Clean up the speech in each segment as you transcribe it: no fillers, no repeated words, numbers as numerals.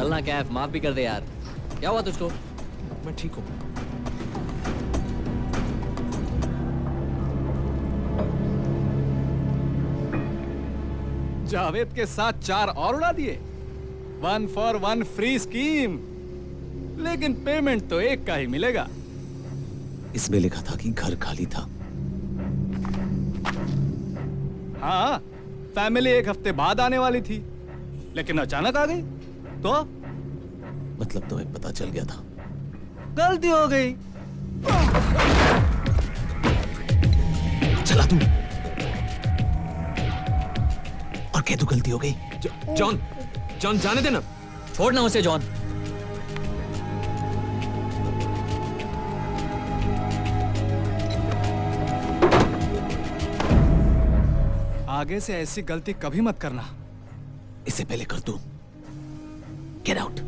चलना कैफ, माफ भी कर दे यार। क्या हुआ तुझको? मैं ठीक हूँ। जावेद के साथ 4 और उड़ा दिए। 1 for 1 फ्री स्कीम। लेकिन पेमेंट तो एक का ही मिलेगा। इसमें लिखा था कि घर खाली था। हाँ, फैमिली 1 हफ्ते बाद आने वाली थी, लेकिन अचानक आ गई। तो मतलब तुम्हें पता चल गया था? गलती हो गई। चला तू और कह तू गलती हो गई। जॉन, जॉन जाने देना। छोड़ना उसे जॉन। आगे से ऐसी गलती कभी मत करना। इससे पहले कर तू। Get out.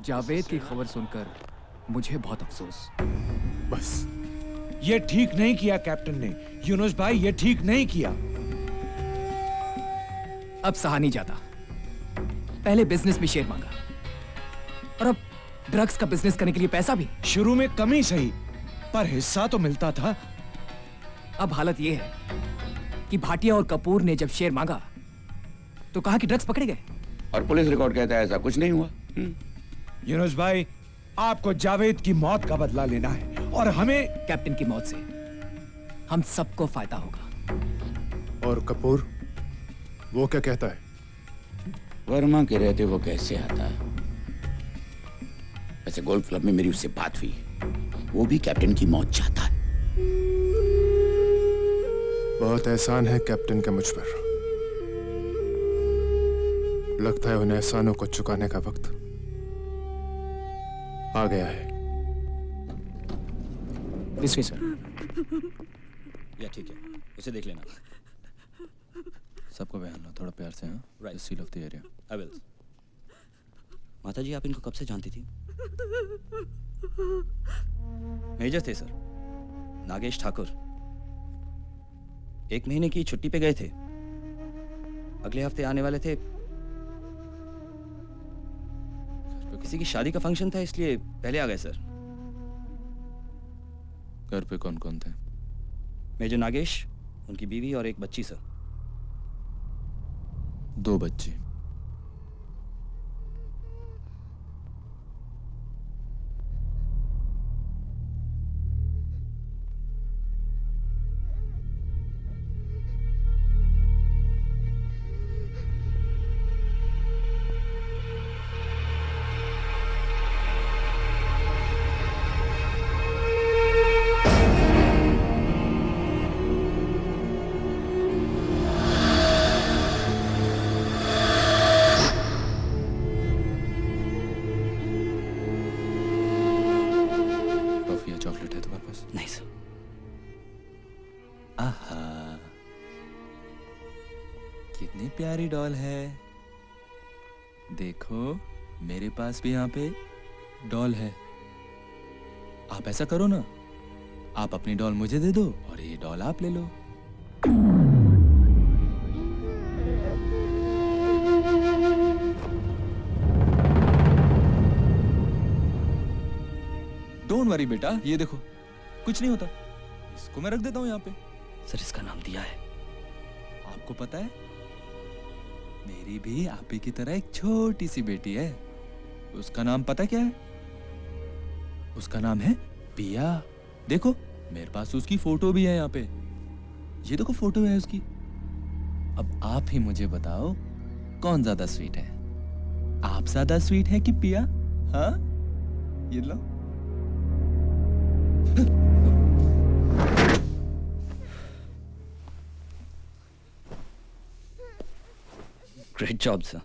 जावेद की खबर सुनकर मुझे बहुत अफसोस। बस ये ठीक नहीं किया कैप्टन ने। यूनुस भाई ये ठीक नहीं किया। अब सहा नहीं जाता। पहले बिजनेस में शेयर मांगा और अब ड्रग्स का बिजनेस करने के लिए पैसा भी। शुरू में कमी सही, पर हिस्सा तो मिलता था। अब हालत यह है कि भाटिया और कपूर ने जब शेयर मांगा तो कहा कि ड्रग्स पकड़े गए और पुलिस रिकॉर्ड कहता है ऐसा कुछ नहीं हुआ। यूनुस भाई, आपको जावेद की मौत का बदला लेना है और हमें कैप्टन की मौत से हम सबको फायदा होगा। और कपूर वो क्या कहता है? वर्मा के रहते वो कैसे आता है? वैसे गोल्फ क्लब में मेरी उससे बात हुई, वो भी कैप्टन की मौत चाहता है। बहुत एहसान है कैप्टन का मुझ पर। लगता है उन एहसानों को चुकाने का वक्त आ गया है। इसलिए सर। या ठीक है, उसे देख लेना। सबको बयान लो थोड़ा प्यार से। हाँ, right. Seal of the area. I will. माता जी, आप इनको कब से जानती थी? मेजर थे सर, नागेश ठाकुर। 1 महीने की छुट्टी पे गए थे, अगले हफ्ते आने वाले थे। किसी की शादी का फंक्शन था, इसलिए पहले आ गए सर। घर पे कौन कौन थे? मेजर नागेश, उनकी बीवी और एक बच्ची सर। 2 बच्चे। चॉकलेट है तुम्हारे पास? नहीं सर। आहा, कितनी प्यारी डॉल है। देखो मेरे पास भी यहाँ पे डॉल है। आप ऐसा करो ना, आप अपनी डॉल मुझे दे दो और ये डॉल आप ले लो। डोंट वरी बेटा, ये देखो कुछ नहीं होता। इसको मैं रख देता हूँ यहाँ पे। सर इसका नाम दिया है। आपको पता है मेरी भी आप ही की तरह एक छोटी सी बेटी है। उसका नाम पता क्या है? उसका नाम है पिया। देखो मेरे पास उसकी फोटो भी है यहाँ पे। ये देखो फोटो है उसकी। अब आप ही मुझे बताओ कौन ज्यादा स्वीट है? आप ज्यादा स्वीट है कि पिया? हाँ ये लो। Great job sir.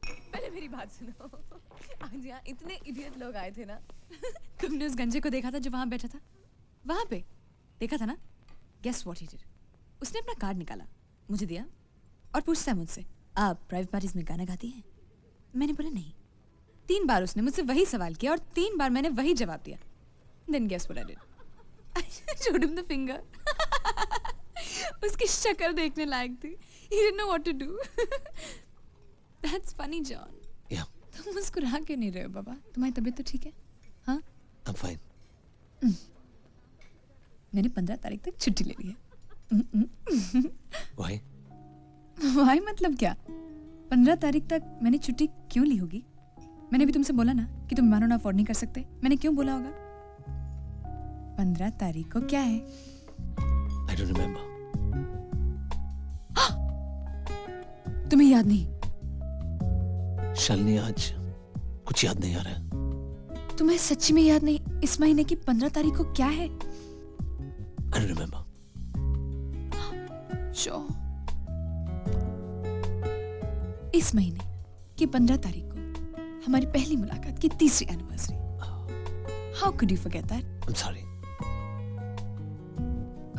पहले मेरी बात सुनो। आज यहाँ इतने इडियट लोग आए थे ना। तुमने उस गंजे को देखा था जो वहां बैठा था? वहां पे देखा था ना? Guess what he did? उसने अपना कार्ड निकाला, मुझे दिया और पूछता है मुझसे, आप प्राइवेट पार्टीज में गाना गाती हैं? मैंने बोला नहीं। 3 बार उसने मुझसे वही सवाल किया और 3 बार मैंने वही जवाब दिया। Then guess what I did? I showed him the finger. उसकी शक्ल देखने लायक थी। He didn't know what to do. That's funny, John. Yeah, तुम मुस्कुरा क्यों नहीं रहे हो बाबा? तुम्हारी तबीयत तो ठीक है? हाँ? I'm fine. मैंने 15 तारीख तक छुट्टी ले ली है। Why? वाई मतलब क्या? 15 तारीख तक मैंने छुट्टी क्यों ली होगी? मैंने भी तुमसे बोला ना कि तुम मानो ना अफोर्ड नहीं कर सकते। मैंने क्यों बोला होगा? 15 तारीख को क्या है? I don't remember. तुम्हें याद नहीं? शालिनी आज कुछ याद नहीं आ रहा है। तुम्हें सच्ची में याद नहीं इस महीने की 15 तारीख को क्या है? I don't remember. Sure. इस महीने की 15 तारीख को हमारी पहली मुलाकात की 3री anniversary. How could you forget that? I'm sorry.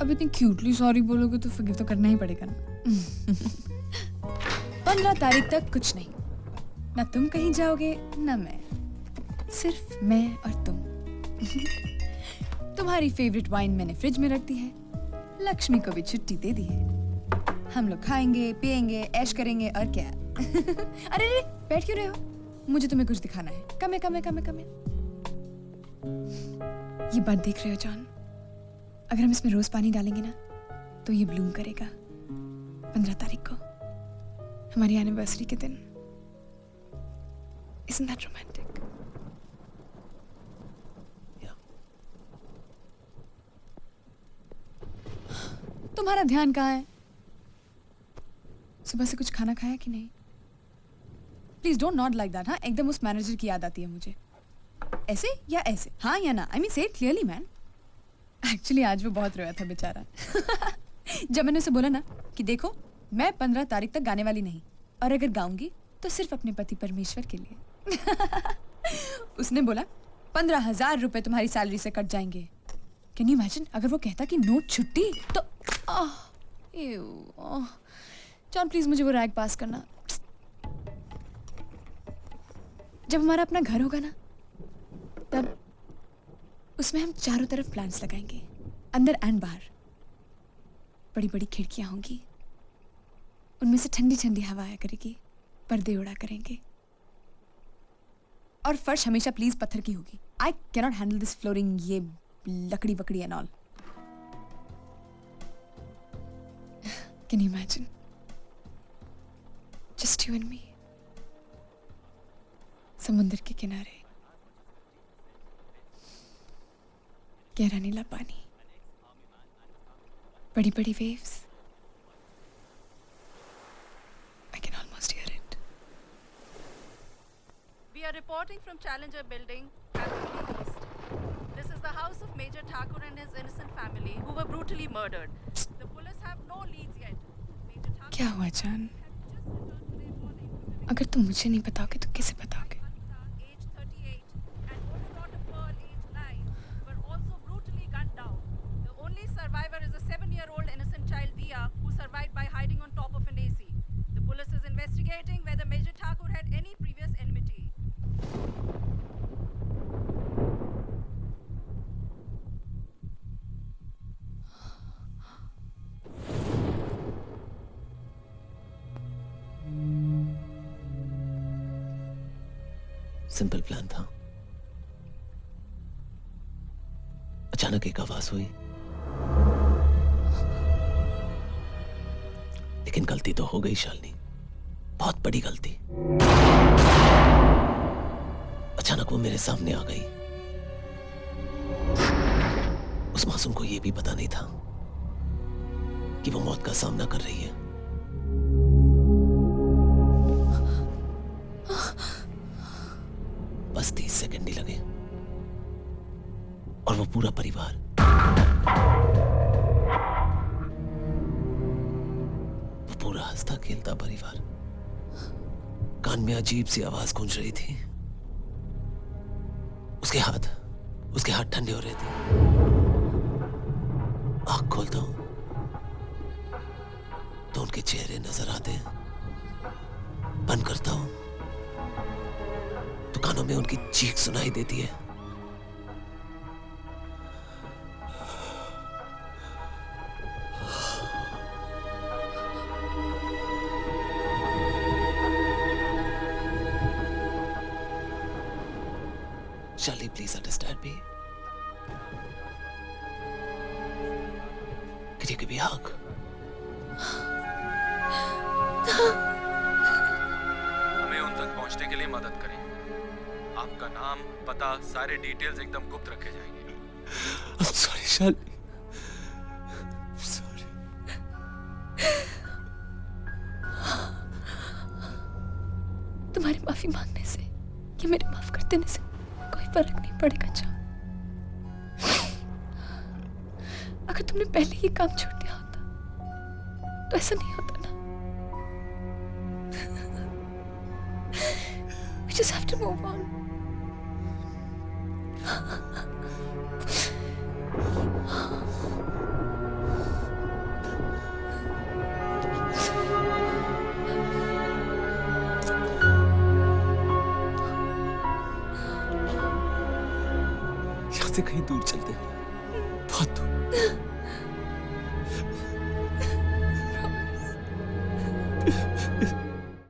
अब इतनी क्यूटली सॉरी बोलोगे तो फॉरगिव तो करना ही पड़ेगा ना। 15 तारीख तक कुछ नहीं, ना तुम कहीं जाओगे ना मैं, सिर्फ मैं और तुम। तुम्हारी फेवरेट वाइन मैंने फ्रिज में रख दी है, लक्ष्मी को भी छुट्टी दे दी है। हम लोग खाएंगे पिएंगे ऐश करेंगे और क्या। अरे अरे बैठ क्यों रहे हो? मुझे तुम्हें कुछ दिखाना है। कम है कम है कम है कम है। ये बर्ड देख रहे हो जॉन? अगर हम इसमें रोज पानी डालेंगे ना तो ये ब्लूम करेगा। 15 तारीख को हमारी एनिवर्सरी के दिन। Isn't that romantic? Yeah. तुम्हारा ध्यान कहाँ है? सुबह से कुछ खाना खाया कि नहीं? Please don't not like that. हाँ एकदम उस मैनेजर की याद आती है मुझे। ऐसे या ऐसे? हाँ या ना? आई मीन से इट क्लियरली मैन। एक्चुअली आज वो बहुत रोया था बेचारा। जब मैंने उसे बोला ना कि देखो मैं 15 तारीख तक गाने वाली नहीं, और अगर गाऊंगी तो सिर्फ अपने पति परमेश्वर के लिए। उसने बोला 15,000 रुपए तुम्हारी सैलरी से कट जाएंगे। कैन यू इमेजिन अगर वो कहता कि नो छुट्टी तो। जॉन प्लीज मुझे वो रैग पास करना। जब हमारा अपना घर होगा ना तब उसमें हम चारों तरफ प्लांट्स लगाएंगे, अंदर एंड बाहर। बड़ी बड़ी खिड़कियां होंगी, उनमें से ठंडी ठंडी हवा आया करेगी, पर्दे उड़ा करेंगे, और फर्श हमेशा प्लीज पत्थर की होगी। I cannot handle this flooring, ये लकड़ी वकड़ी and all. Can you imagine? Just you and me, समुद्र के किनारे, गहरा नीला पानी, बड़ी बड़ी waves. I can almost hear it. We are reporting from Challenger Building, Calgary East. This is the house of Major Thakur and his innocent family who were brutally murdered. The police have no leads yet. Major Thakur क्या हुआ जान? just returned today morning. अगर तुम मुझे नहीं बताओगे तो किसे बताओगे? Age 38 and older daughter Pearl, age 9, were also brutally gunned down. The only survivor is a 7-year-old innocent child Dia, who survived by hiding on top of an AC. The police is investigating whether Major Thakur had any previous enmity. Simple plan था, अचानक एक आवाज हुई, लेकिन गलती तो हो गई शालिनी, बहुत बड़ी गलती। अचानक वो मेरे सामने आ गई। उस मासूम को यह भी पता नहीं था कि वो मौत का सामना कर रही है। बस 30 सेकंड ही लगे और वो पूरा परिवार पूरा हंसता खेलता परिवार, कान में अजीब सी आवाज गूंज रही थी। उसके हाथ ठंडे हो रहे थे। आंख खोलता हूं तो उनके चेहरे नजर आते हैं। बंद करता हूं तो कानों में उनकी चीख सुनाई देती है। Charlie, please understand me. Could you give me a hug? हमें उन तक पहुंचने के लिए मदद करें। आपका नाम, पता, सारे डिटेल्स एकदम गुप्त रखे जाएंगे। I'm sorry, Charlie. I'm sorry. तुम्हारी माफी मांगने से या मेरे माफ कर देने से कोई फर्क नहीं पड़ेगा जा। अगर तुमने पहले ये काम छोड़ दिया होता तो ऐसा नहीं होता ना। We just have to move on. यहां से कहीं दूर चलते हैं, बहुत दूर।